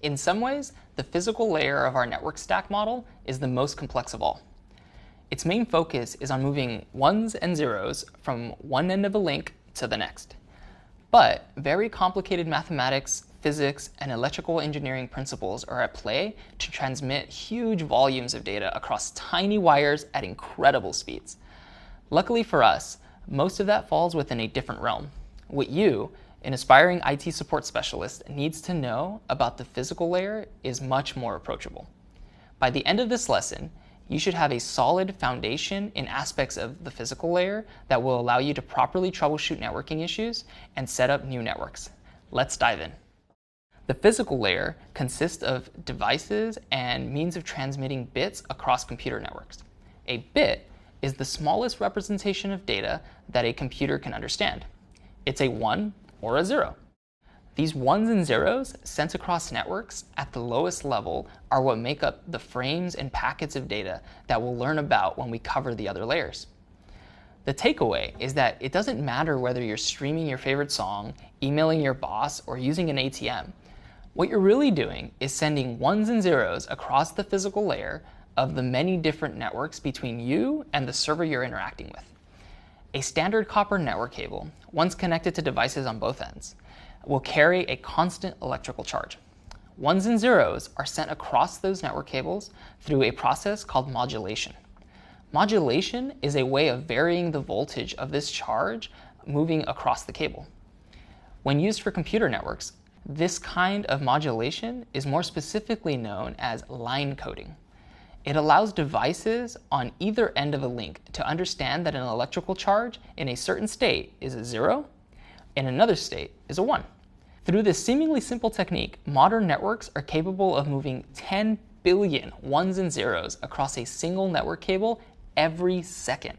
In some ways, the physical layer of our network stack model is the most complex of all. Its main focus is on moving ones and zeros from one end of a link to the next. But very complicated mathematics, physics, and electrical engineering principles are at play to transmit huge volumes of data across tiny wires at incredible speeds. Luckily for us, most of that falls within a different realm. What you, an aspiring IT support specialist, needs to know about the physical layer is much more approachable. By the end of this lesson, you should have a solid foundation in aspects of the physical layer that will allow you to properly troubleshoot networking issues and set up new networks. Let's dive in. The physical layer consists of devices and means of transmitting bits across computer networks. A bit is the smallest representation of data that a computer can understand. It's a 1 or a 0. These ones and zeros sent across networks at the lowest level are what make up the frames and packets of data that we'll learn about when we cover the other layers. The takeaway is that it doesn't matter whether you're streaming your favorite song, emailing your boss, or using an ATM. What you're really doing is sending ones and zeros across the physical layer of the many different networks between you and the server you're interacting with. A standard copper network cable, once connected to devices on both ends, will carry a constant electrical charge. Ones and zeros are sent across those network cables through a process called modulation. Modulation is a way of varying the voltage of this charge moving across the cable. When used for computer networks, this kind of modulation is more specifically known as line coding. It allows devices on either end of a link to understand that an electrical charge in a certain state is a 0, in another state is a 1. Through this seemingly simple technique, modern networks are capable of moving 10 billion ones and zeros across a single network cable every second.